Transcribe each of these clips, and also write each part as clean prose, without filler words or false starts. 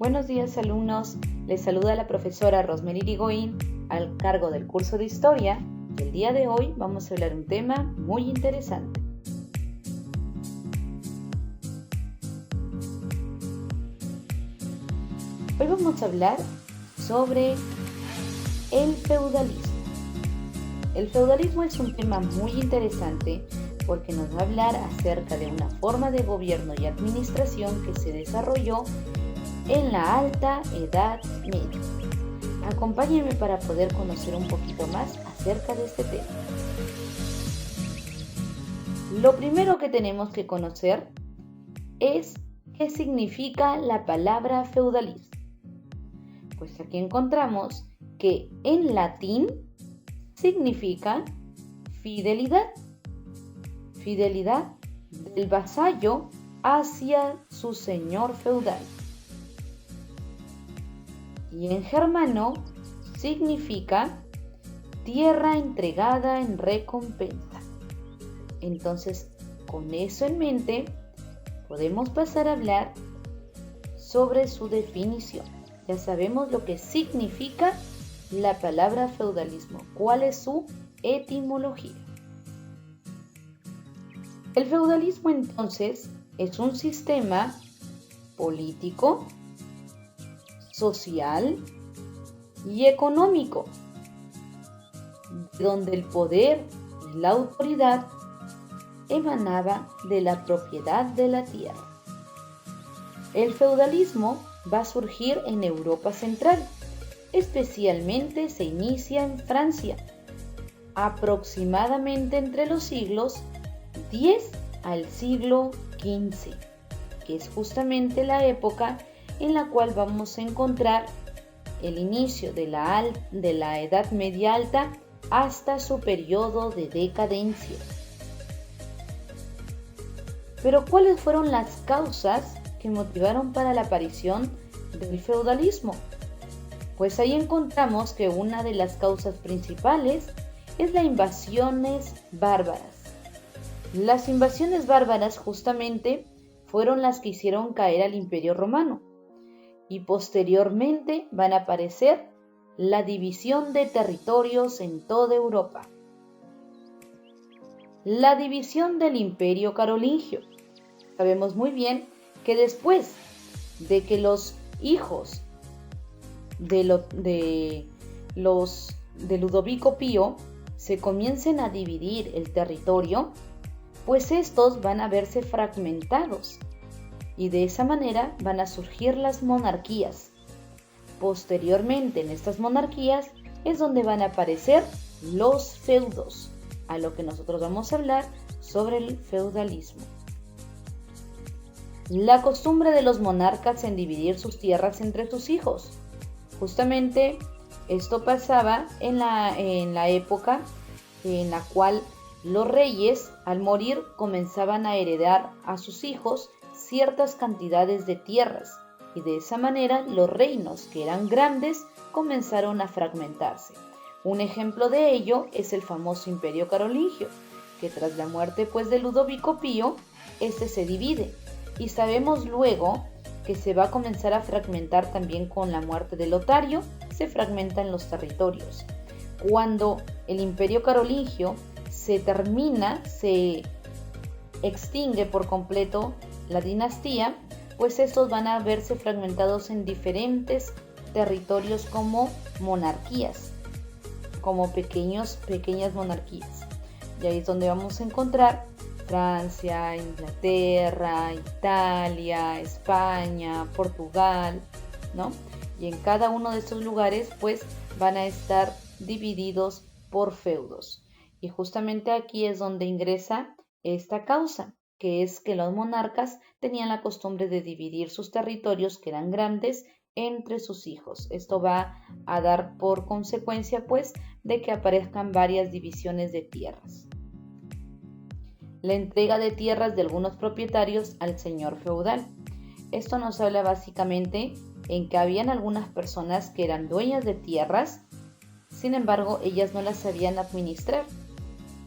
Buenos días, alumnos. Les saluda la profesora Rosemary Irigoyen al cargo del curso de Historia. Y el día de hoy vamos a hablar un tema muy interesante. Hoy vamos a hablar sobre el feudalismo. El feudalismo es un tema muy interesante porque nos va a hablar acerca de una forma de gobierno y administración que se desarrolló en la Alta Edad Media. Acompáñenme para poder conocer un poquito más acerca de este tema. Lo primero que tenemos que conocer es qué significa la palabra feudalismo. Pues aquí encontramos que en latín significa fidelidad. Fidelidad del vasallo hacia su señor feudal. Y en germano significa tierra entregada en recompensa. Entonces, con eso en mente, podemos pasar a hablar sobre su definición. Ya sabemos lo que significa la palabra feudalismo, cuál es su etimología. El feudalismo entonces es un sistema político, social y económico, donde el poder y la autoridad emanaba de la propiedad de la tierra. El feudalismo va a surgir en Europa Central, especialmente se inicia en Francia, aproximadamente entre los siglos X al siglo XV, que es justamente la época en la cual vamos a encontrar el inicio de la Edad Media Alta hasta su periodo de decadencia. Pero ¿cuáles fueron las causas que motivaron para la aparición del feudalismo? Pues ahí encontramos que una de las causas principales es las invasiones bárbaras. Las invasiones bárbaras justamente fueron las que hicieron caer al Imperio Romano. Y posteriormente van a aparecer la división de territorios en toda Europa. La división del Imperio Carolingio. Sabemos muy bien que después de que los hijos de Ludovico Pío se comiencen a dividir el territorio, pues estos van a verse fragmentados. Y de esa manera van a surgir las monarquías. Posteriormente en estas monarquías es donde van a aparecer los feudos, a lo que nosotros vamos a hablar sobre el feudalismo. La costumbre de los monarcas en dividir sus tierras entre sus hijos. Justamente esto pasaba en la época en la cual los reyes al morir comenzaban a heredar a sus hijos ciertas cantidades de tierras y de esa manera los reinos que eran grandes comenzaron a fragmentarse. Un ejemplo de ello es el famoso Imperio Carolingio, que tras la muerte de Ludovico Pío, este se divide y sabemos luego que se va a comenzar a fragmentar también con la muerte de Lotario, se fragmentan los territorios. Cuando el Imperio Carolingio se termina, se extingue por completo la dinastía, pues estos van a verse fragmentados en diferentes territorios como monarquías, como pequeñas monarquías. Y ahí es donde vamos a encontrar Francia, Inglaterra, Italia, España, Portugal, ¿no? Y en cada uno de estos lugares pues van a estar divididos por feudos. Y justamente aquí es donde ingresa esta causa, que es que los monarcas tenían la costumbre de dividir sus territorios, que eran grandes, entre sus hijos. Esto va a dar por consecuencia, pues, de que aparezcan varias divisiones de tierras. La entrega de tierras de algunos propietarios al señor feudal. Esto nos habla básicamente en que habían algunas personas que eran dueñas de tierras, sin embargo, ellas no las sabían administrar.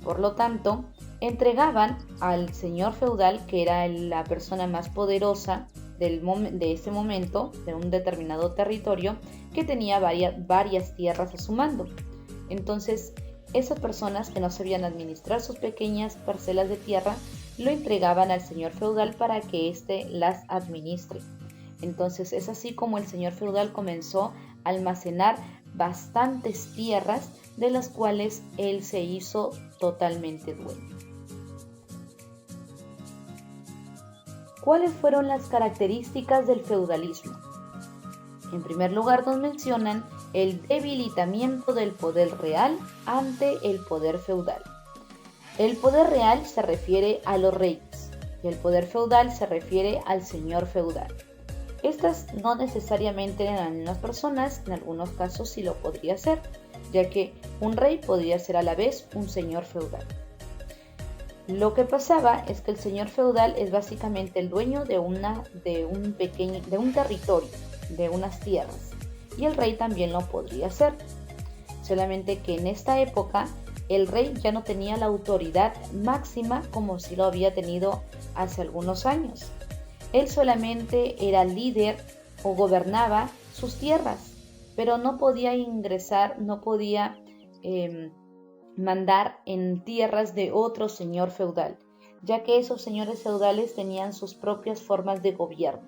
Por lo tanto, entregaban al señor feudal, que era la persona más poderosa de ese momento, de un determinado territorio, que tenía varias tierras a su mando. Entonces, esas personas que no sabían administrar sus pequeñas parcelas de tierra lo entregaban al señor feudal para que éste las administre. Entonces es así como el señor feudal comenzó a almacenar bastantes tierras de las cuales él se hizo totalmente dueño. ¿Cuáles fueron las características del feudalismo? En primer lugar, nos mencionan el debilitamiento del poder real ante el poder feudal. El poder real se refiere a los reyes y el poder feudal se refiere al señor feudal. Estas no necesariamente eran las mismas personas, en algunos casos sí lo podría ser, ya que un rey podría ser a la vez un señor feudal. Lo que pasaba es que el señor feudal es básicamente el dueño de un territorio, de unas tierras, y el rey también lo podría ser. Solamente que en esta época el rey ya no tenía la autoridad máxima como si lo había tenido hace algunos años. Él solamente era líder o gobernaba sus tierras, pero no podía ingresar, no podía mandar en tierras de otro señor feudal, ya que esos señores feudales tenían sus propias formas de gobierno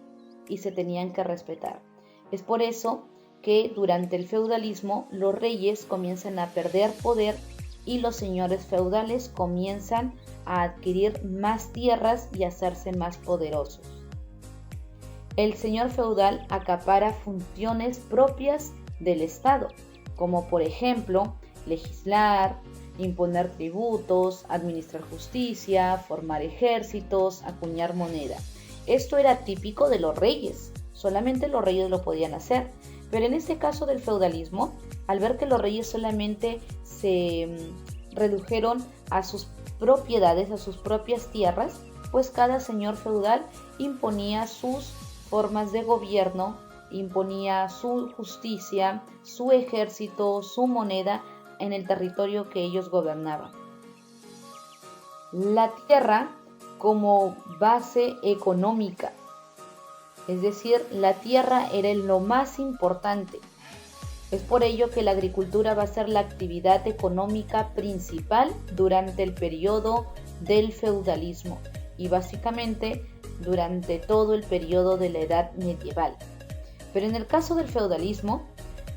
y se tenían que respetar. Es por eso que durante el feudalismo los reyes comienzan a perder poder y los señores feudales comienzan a adquirir más tierras y a hacerse más poderosos. El señor feudal acapara funciones propias del Estado, como por ejemplo legislar, imponer tributos, administrar justicia, formar ejércitos, acuñar moneda. Esto era típico de los reyes, solamente los reyes lo podían hacer. Pero en este caso del feudalismo, al ver que los reyes solamente se redujeron a sus propiedades, a sus propias tierras, pues cada señor feudal imponía sus formas de gobierno, imponía su justicia, su ejército, su moneda en el territorio que ellos gobernaban. La tierra como base económica, es decir, la tierra era lo más importante. Es por ello que la agricultura va a ser la actividad económica principal durante el periodo del feudalismo y básicamente durante todo el periodo de la Edad Medieval. Pero en el caso del feudalismo,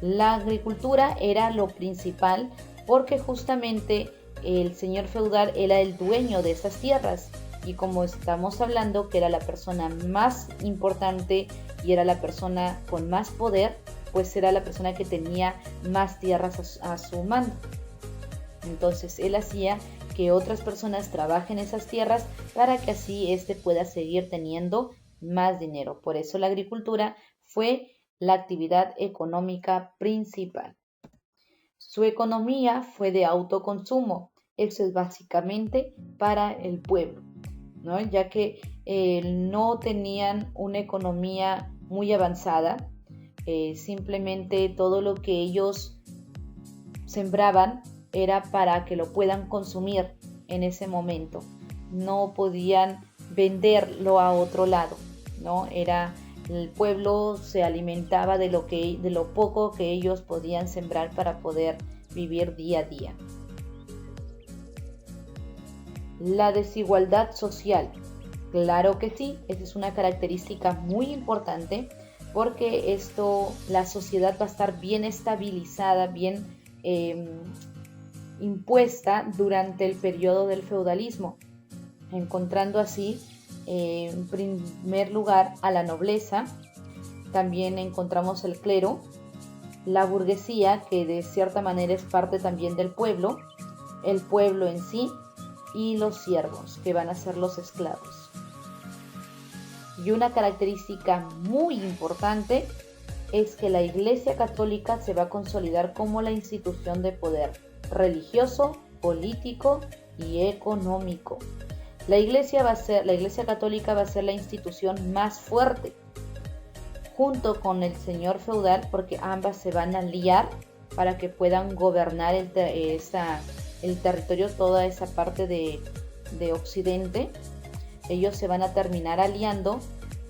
la agricultura era lo principal porque justamente el señor feudal era el dueño de esas tierras y como estamos hablando que era la persona más importante y era la persona con más poder, pues era la persona que tenía más tierras a su mando. Entonces él hacía que otras personas trabajen esas tierras para que así éste pueda seguir teniendo más dinero. Por eso la agricultura fue la actividad económica principal. Su economía fue de autoconsumo. Eso es básicamente para el pueblo, ¿no? Ya que no tenían una economía muy avanzada. Simplemente todo lo que ellos sembraban era para que lo puedan consumir en ese momento. No podían venderlo a otro lado, ¿no? El pueblo se alimentaba de lo poco que ellos podían sembrar para poder vivir día a día. La desigualdad social. Claro que sí, esa es una característica muy importante porque la sociedad va a estar bien estabilizada, bien impuesta durante el periodo del feudalismo, encontrando así en primer lugar a la nobleza, también encontramos el clero, la burguesía, que de cierta manera es parte también del pueblo, el pueblo en sí, y los siervos, que van a ser los esclavos. Y una característica muy importante es que la Iglesia Católica se va a consolidar como la institución de poder religioso, político y económico. La Iglesia Católica va a ser la institución más fuerte, junto con el señor feudal, porque ambas se van a aliar para que puedan gobernar el territorio, toda esa parte de Occidente. Ellos se van a terminar aliando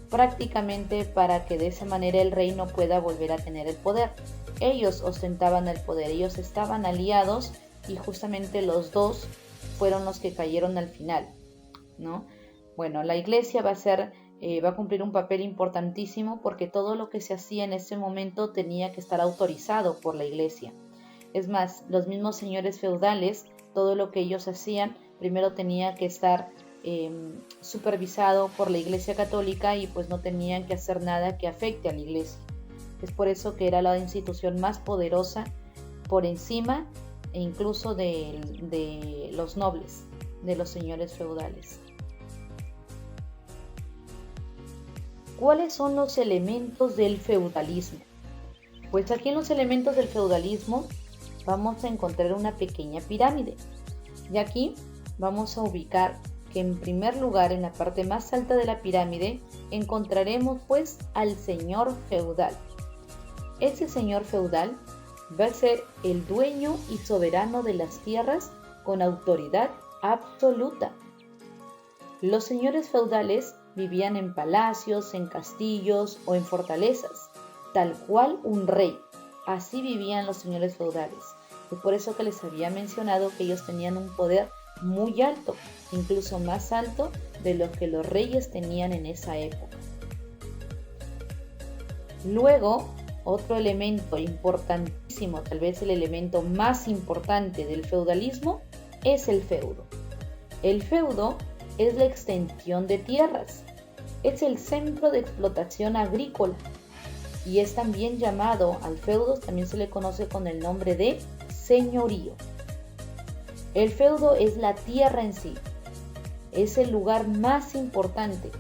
prácticamente para que de esa manera el rey no pueda volver a tener el poder. Ellos ostentaban el poder, ellos estaban aliados y justamente los dos fueron los que cayeron al final, ¿no? Bueno, la iglesia va a cumplir un papel importantísimo porque todo lo que se hacía en ese momento tenía que estar autorizado por la iglesia. Es más, los mismos señores feudales, todo lo que ellos hacían, primero tenía que estar supervisado por la iglesia católica y pues no tenían que hacer nada que afecte a la iglesia. Es por eso que era la institución más poderosa por encima e incluso de los nobles, de los señores feudales. ¿Cuáles son los elementos del feudalismo? Pues aquí en los elementos del feudalismo vamos a encontrar una pequeña pirámide. Y aquí vamos a ubicar que en primer lugar, en la parte más alta de la pirámide, encontraremos pues al señor feudal. Ese señor feudal va a ser el dueño y soberano de las tierras con autoridad absoluta. Los señores feudales vivían en palacios, en castillos o en fortalezas, tal cual un rey. Así vivían los señores feudales. Es por eso que les había mencionado que ellos tenían un poder muy alto, incluso más alto de lo que los reyes tenían en esa época. Luego, otro elemento importantísimo, tal vez el elemento más importante del feudalismo, es el feudo. El feudo es la extensión de tierras, es el centro de explotación agrícola y es también llamado al feudo, también se le conoce con el nombre de señorío. El feudo es la tierra en sí, es el lugar más importante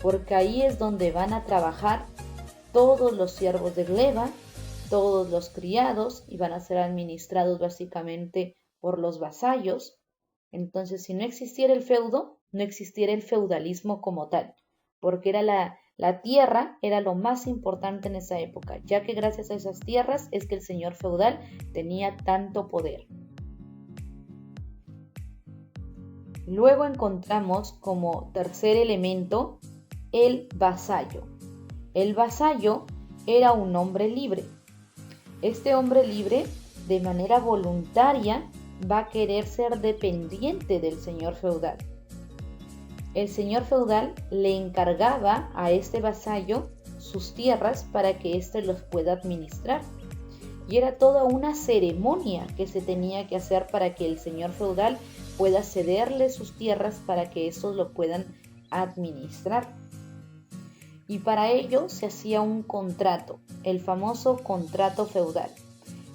porque ahí es donde van a trabajar todos los siervos de gleba, todos los criados y van a ser administrados básicamente por los vasallos. Entonces, si no existiera el feudo, no existiera el feudalismo como tal, porque era la tierra era lo más importante en esa época, ya que gracias a esas tierras es que el señor feudal tenía tanto poder. Luego encontramos como tercer elemento el vasallo. El vasallo era un hombre libre. Este hombre libre, de manera voluntaria, va a querer ser dependiente del señor feudal. El señor feudal le encargaba a este vasallo sus tierras para que éste los pueda administrar. Y era toda una ceremonia que se tenía que hacer para que el señor feudal pueda cederle sus tierras para que estos lo puedan administrar. Y para ello se hacía un contrato, el famoso contrato feudal.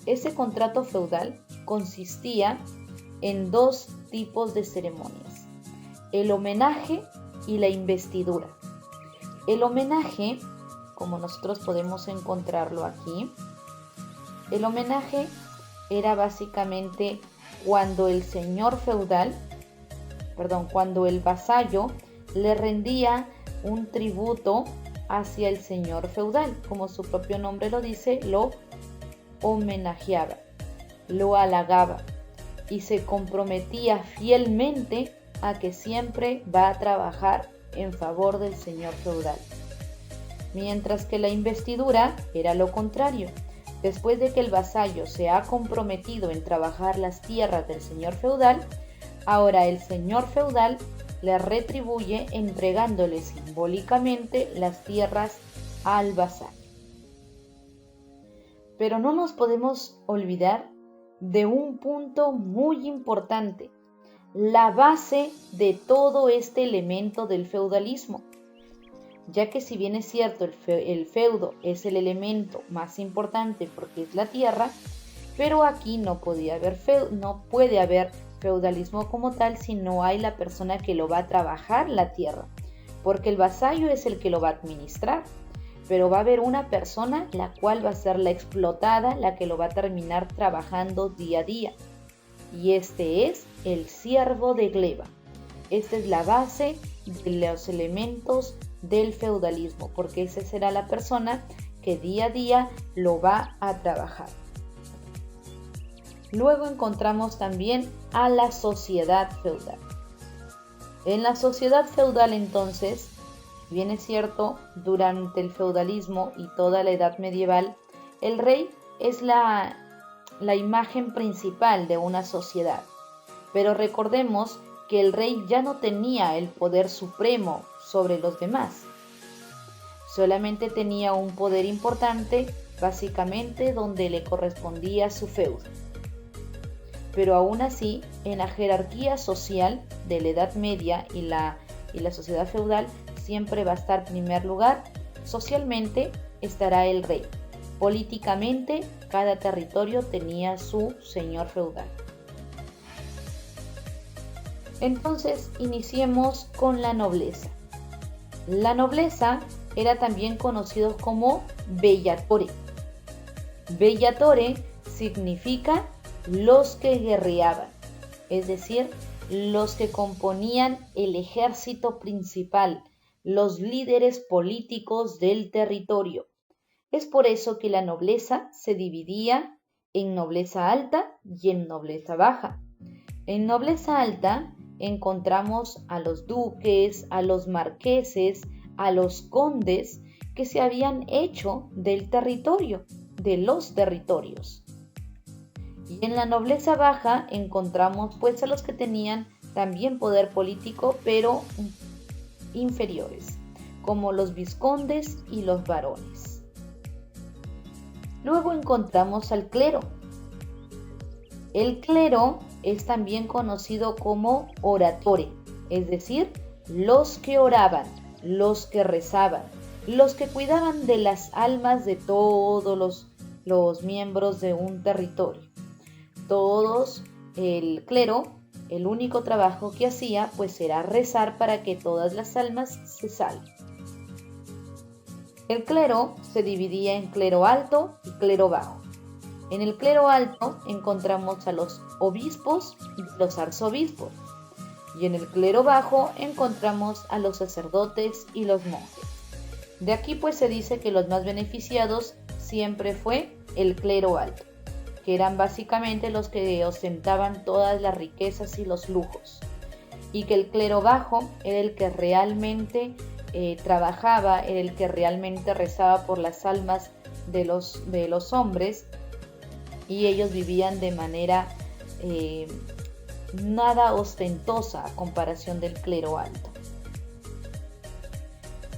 Ese contrato feudal consistía en dos tipos de ceremonias: el homenaje y la investidura. El homenaje, como nosotros podemos encontrarlo aquí, el homenaje era básicamente cuando el señor feudal, cuando el vasallo le rendía un tributo hacia el señor feudal, como su propio nombre lo dice, lo homenajeaba, lo halagaba y se comprometía fielmente a que siempre va a trabajar en favor del señor feudal. Mientras que la investidura era lo contrario. Después de que el vasallo se ha comprometido en trabajar las tierras del señor feudal, ahora el señor feudal le retribuye entregándole simbólicamente las tierras al vasallo. Pero no nos podemos olvidar de un punto muy importante, la base de todo este elemento del feudalismo, ya que si bien es cierto el feudo es el elemento más importante porque es la tierra, pero aquí no puede haber feudalismo como tal si no hay la persona que lo va a trabajar la tierra, porque el vasallo es el que lo va a administrar, pero va a haber una persona la cual va a ser la explotada, la que lo va a terminar trabajando día a día, y este es el siervo de gleba. Esta es la base de los elementos del feudalismo, porque esa será la persona que día a día lo va a trabajar. Luego encontramos también a la sociedad feudal. En la sociedad feudal entonces, Bien es cierto, durante el feudalismo y toda la edad medieval, el rey es la imagen principal de una sociedad. Pero recordemos que el rey ya no tenía el poder supremo sobre los demás. Solamente tenía un poder importante, básicamente donde le correspondía su feudo. Pero aún así, en la jerarquía social de la Edad Media y la sociedad feudal, siempre va a estar en primer lugar. Socialmente estará el rey. Políticamente, cada territorio tenía su señor feudal. Entonces, iniciemos con la nobleza. La nobleza era también conocido como bellatore. Bellatore significa los que guerreaban, es decir, los que componían el ejército principal, los líderes políticos del territorio. Es por eso que la nobleza se dividía en nobleza alta y en nobleza baja. En nobleza alta encontramos a los duques, a los marqueses, a los condes que se habían hecho del territorio, de los territorios. Y en la nobleza baja encontramos pues a los que tenían también poder político, pero inferiores, como los vizcondes y los barones. Luego encontramos al clero. El clero es también conocido como oratore, es decir, los que oraban, los que rezaban, los que cuidaban de las almas de todos los miembros de un territorio. Todos, el clero, el único trabajo que hacía pues era rezar para que todas las almas se salven. El clero se dividía en clero alto y clero bajo. En el clero alto encontramos a los obispos y los arzobispos, y en el clero bajo encontramos a los sacerdotes y los monjes. De aquí pues se dice que los más beneficiados siempre fue el clero alto, que eran básicamente los que ostentaban todas las riquezas y los lujos, y que el clero bajo era el que realmente trabajaba, era el que realmente rezaba por las almas de los hombres, y ellos vivían de manera nada ostentosa a comparación del clero alto.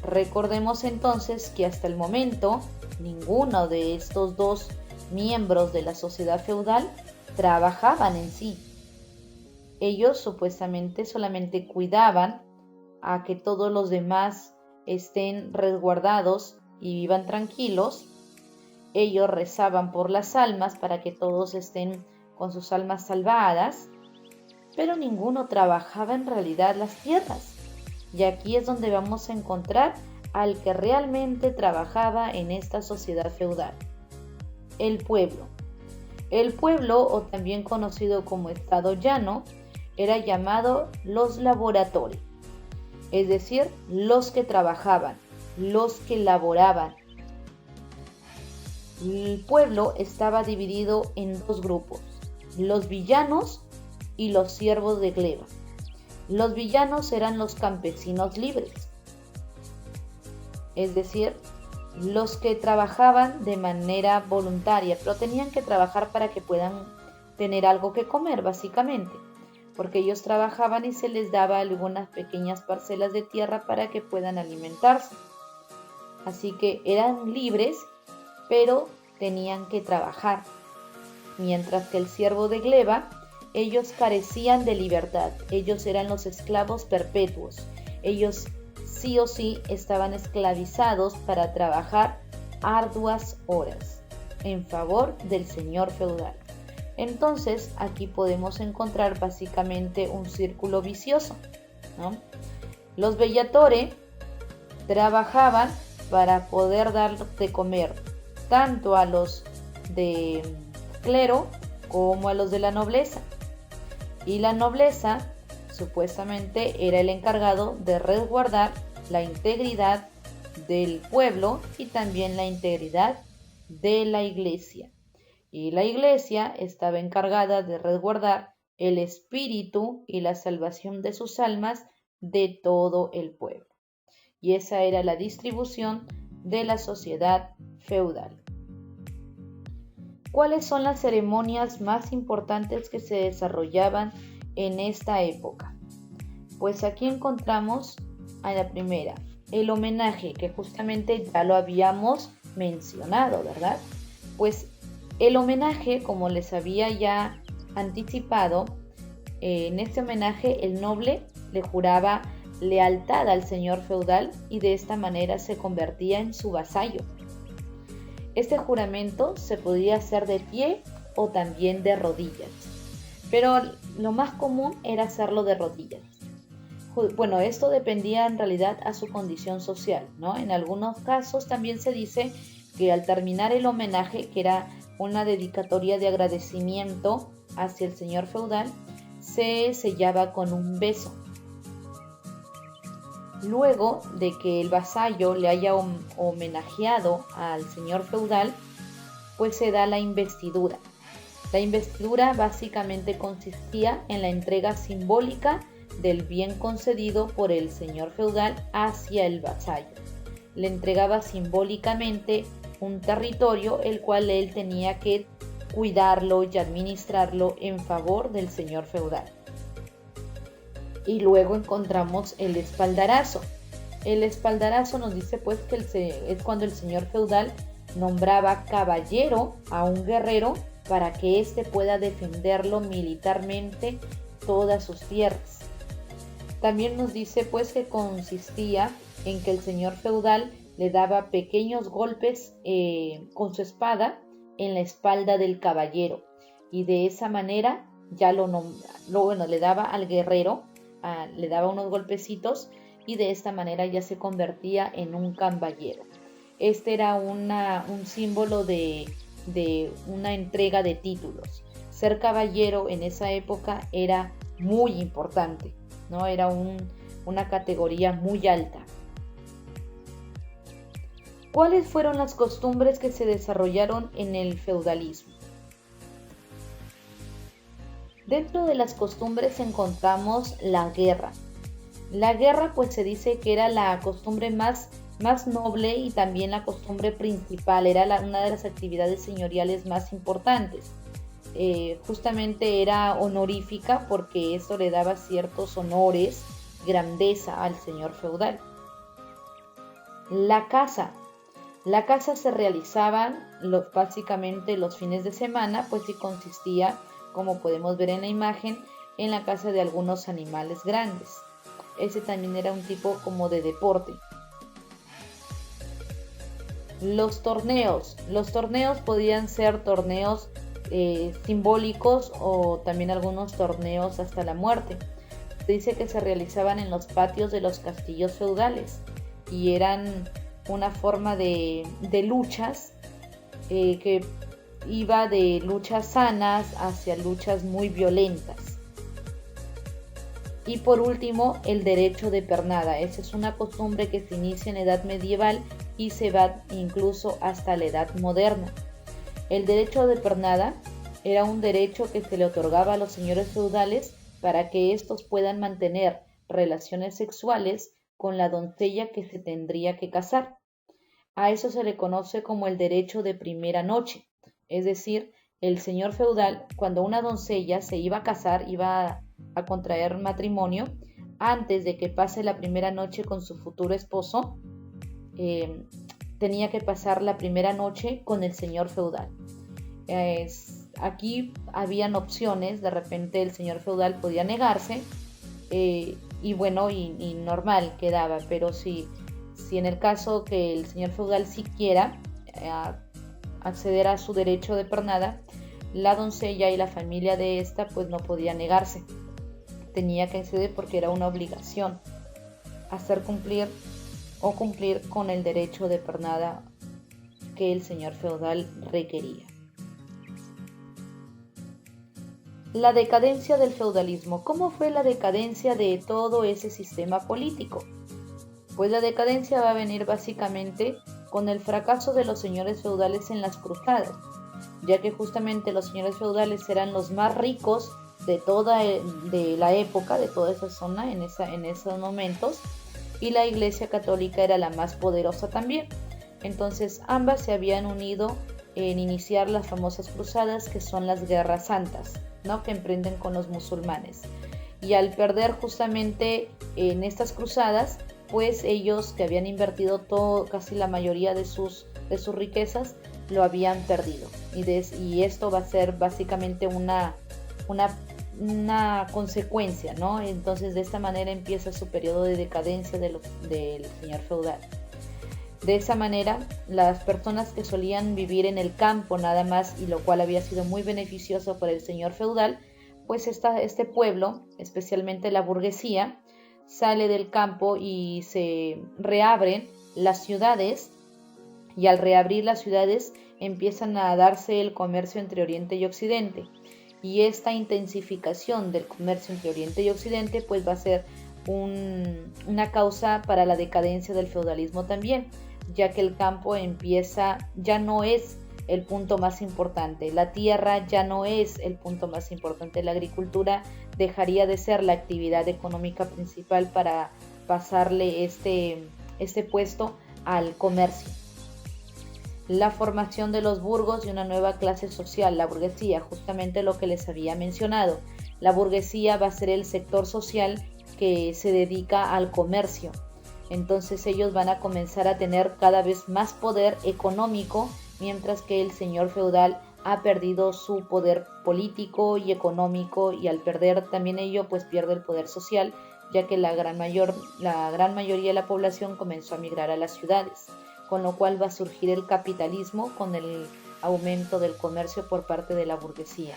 Recordemos entonces que hasta el momento ninguno de estos dos miembros de la sociedad feudal trabajaban en sí. Ellos supuestamente solamente cuidaban a que todos los demás estén resguardados y vivan tranquilos. Ellos rezaban por las almas para que todos estén con sus almas salvadas, pero ninguno trabajaba en realidad las tierras. Y aquí es donde vamos a encontrar al que realmente trabajaba en esta sociedad feudal: el pueblo. El pueblo, o también conocido como estado llano, era llamado los laboratori, es decir, los que trabajaban, los que laboraban. El pueblo estaba dividido en dos grupos: los villanos y los siervos de gleba. Los villanos eran los campesinos libres, es decir, los que trabajaban de manera voluntaria, pero tenían que trabajar para que puedan tener algo que comer, básicamente, porque ellos trabajaban y se les daba algunas pequeñas parcelas de tierra para que puedan alimentarse. Así que eran libres, pero tenían que trabajar. Mientras que el siervo de gleba, ellos carecían de libertad, ellos eran los esclavos perpetuos, ellos sí o sí estaban esclavizados para trabajar arduas horas en favor del señor feudal. Entonces aquí podemos encontrar básicamente un círculo vicioso, ¿no? Los bellatore trabajaban para poder dar de comer tanto a los de clero como a los de la nobleza. Y la nobleza supuestamente era el encargado de resguardar la integridad del pueblo y también la integridad de la iglesia. Y la iglesia estaba encargada de resguardar el espíritu y la salvación de sus almas de todo el pueblo. y esa era la distribución de la sociedad feudal. ¿Cuáles son las ceremonias más importantes que se desarrollaban en esta época? Pues aquí encontramos a la primera, el homenaje, que justamente ya lo habíamos mencionado, ¿verdad? Pues el homenaje, como les había ya anticipado, en este homenaje el noble le juraba lealtad al señor feudal y de esta manera se convertía en su vasallo. Este juramento se podía hacer de pie o también de rodillas, pero lo más común era hacerlo de rodillas. Bueno, esto dependía en realidad a su condición social, ¿no? En algunos casos también se dice que al terminar el homenaje, que era una dedicatoria de agradecimiento hacia el señor feudal, se sellaba con un beso. Luego de que el vasallo le haya homenajeado al señor feudal, pues se da la investidura. La investidura básicamente consistía en la entrega simbólica del bien concedido por el señor feudal hacia el vasallo. Le entregaba simbólicamente un territorio el cual él tenía que cuidarlo y administrarlo en favor del señor feudal. Y luego encontramos el espaldarazo. El espaldarazo nos dice pues que es cuando el señor feudal nombraba caballero a un guerrero para que éste pueda defenderlo militarmente todas sus tierras. También nos dice pues que consistía en que el señor feudal le daba pequeños golpes con su espada en la espalda del caballero y de esa manera ya le daba al guerrero, le daba unos golpecitos y de esta manera ya se convertía en un caballero. Este era un símbolo de una entrega de títulos. Ser caballero en esa época era muy importante, ¿no? Era una categoría muy alta. ¿Cuáles fueron las costumbres que se desarrollaron en el feudalismo? Dentro de las costumbres encontramos la guerra. La guerra pues se dice que era la costumbre más noble y también la costumbre principal, era una de las actividades señoriales más importantes. Justamente era honorífica porque esto le daba ciertos honores, grandeza al señor feudal. La caza se realizaba básicamente los fines de semana, pues y consistía, como podemos ver en la imagen, en la caza de algunos animales grandes. Ese también era un tipo como de deporte. Los torneos podían ser torneos simbólicos o también algunos torneos hasta la muerte. Se dice que se realizaban en los patios de los castillos feudales y eran una forma de luchas que iba de luchas sanas hacia luchas muy violentas. Y por último, el derecho de pernada. Esa es una costumbre que se inicia en la edad medieval y se va incluso hasta la edad moderna. El derecho de pernada era un derecho que se le otorgaba a los señores feudales para que éstos puedan mantener relaciones sexuales con la doncella que se tendría que casar. A eso se le conoce como el derecho de primera noche, es decir, el señor feudal, cuando una doncella se iba a casar, iba a contraer matrimonio, antes de que pase la primera noche con su futuro esposo, tenía que pasar la primera noche con el señor feudal. Aquí habían opciones, de repente el señor feudal podía negarse y normal quedaba, pero si en el caso que el señor feudal sí quiera acceder a su derecho de pernada, la doncella y la familia de esta pues no podía negarse, tenía que acceder porque era una obligación hacer cumplir con el derecho de pernada que el señor feudal requería. La decadencia del feudalismo. ¿Cómo fue la decadencia de todo ese sistema político? Pues la decadencia va a venir básicamente con el fracaso de los señores feudales en las cruzadas, ya que justamente los señores feudales eran los más ricos de la época, de toda esa zona en esos momentos, y la Iglesia Católica era la más poderosa también. Entonces ambas se habían unido en iniciar las famosas cruzadas, que son las guerras santas, ¿no?, que emprenden con los musulmanes. Y al perder justamente en estas cruzadas, pues ellos, que habían invertido casi la mayoría de sus riquezas, lo habían perdido. Y esto va a ser básicamente una consecuencia, ¿no? Entonces de esta manera empieza su periodo de decadencia del señor feudal. De esa manera, las personas que solían vivir en el campo nada más, y lo cual había sido muy beneficioso para el señor feudal, pues este pueblo, especialmente la burguesía, sale del campo y se reabren las ciudades, y al reabrir las ciudades empiezan a darse el comercio entre Oriente y Occidente. Y esta intensificación del comercio entre Oriente y Occidente pues va a ser una causa para la decadencia del feudalismo también, ya que el campo ya no es el punto más importante, la tierra ya no es el punto más importante, la agricultura dejaría de ser la actividad económica principal para pasarle este puesto al comercio. La formación de los burgos y una nueva clase social, la burguesía, justamente lo que les había mencionado. La burguesía va a ser el sector social que se dedica al comercio. Entonces ellos van a comenzar a tener cada vez más poder económico, mientras que el señor feudal ha perdido su poder político y económico, y al perder también ello, pues pierde el poder social, ya que la gran mayoría de la población comenzó a migrar a las ciudades, con lo cual va a surgir el capitalismo con el aumento del comercio por parte de la burguesía.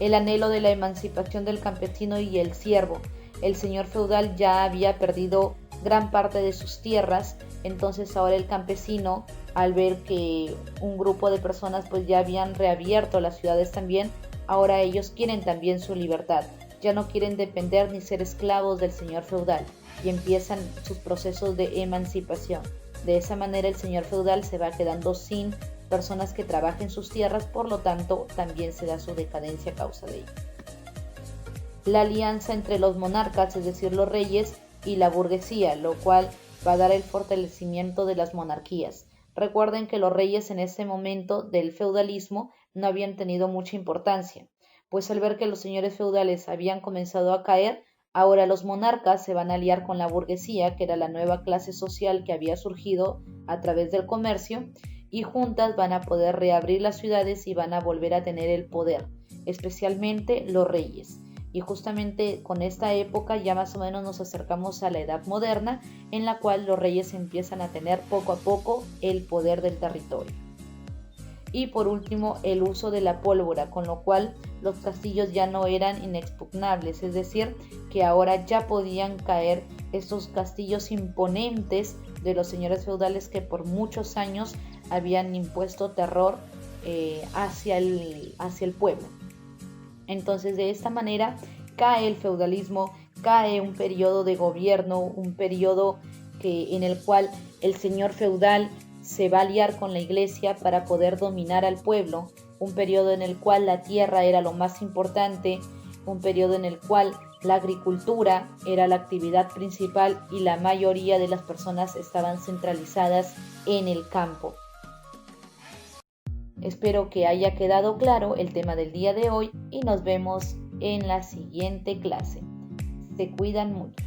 El anhelo de la emancipación del campesino y el siervo. El señor feudal ya había perdido gran parte de sus tierras, entonces ahora el campesino, al ver que un grupo de personas pues ya habían reabierto las ciudades también, ahora ellos quieren también su libertad, ya no quieren depender ni ser esclavos del señor feudal, y empiezan sus procesos de emancipación. De esa manera el señor feudal se va quedando sin personas que trabajen sus tierras, por lo tanto también se da su decadencia a causa de ello. La alianza entre los monarcas, es decir, los reyes, y la burguesía, lo cual va a dar el fortalecimiento de las monarquías. Recuerden que los reyes en ese momento del feudalismo no habían tenido mucha importancia, pues al ver que los señores feudales habían comenzado a caer, ahora los monarcas se van a aliar con la burguesía, que era la nueva clase social que había surgido a través del comercio, y juntas van a poder reabrir las ciudades y van a volver a tener el poder, especialmente los reyes. Y justamente con esta época ya más o menos nos acercamos a la edad moderna, en la cual los reyes empiezan a tener poco a poco el poder del territorio. Y por último, el uso de la pólvora, con lo cual los castillos ya no eran inexpugnables, es decir, que ahora ya podían caer estos castillos imponentes de los señores feudales que por muchos años habían impuesto terror hacia el pueblo. Entonces de esta manera cae el feudalismo, cae un periodo de gobierno, un periodo en el cual el señor feudal se va a aliar con la iglesia para poder dominar al pueblo, un periodo en el cual la tierra era lo más importante, un periodo en el cual la agricultura era la actividad principal y la mayoría de las personas estaban centralizadas en el campo. Espero que haya quedado claro el tema del día de hoy y nos vemos en la siguiente clase. Se cuidan mucho.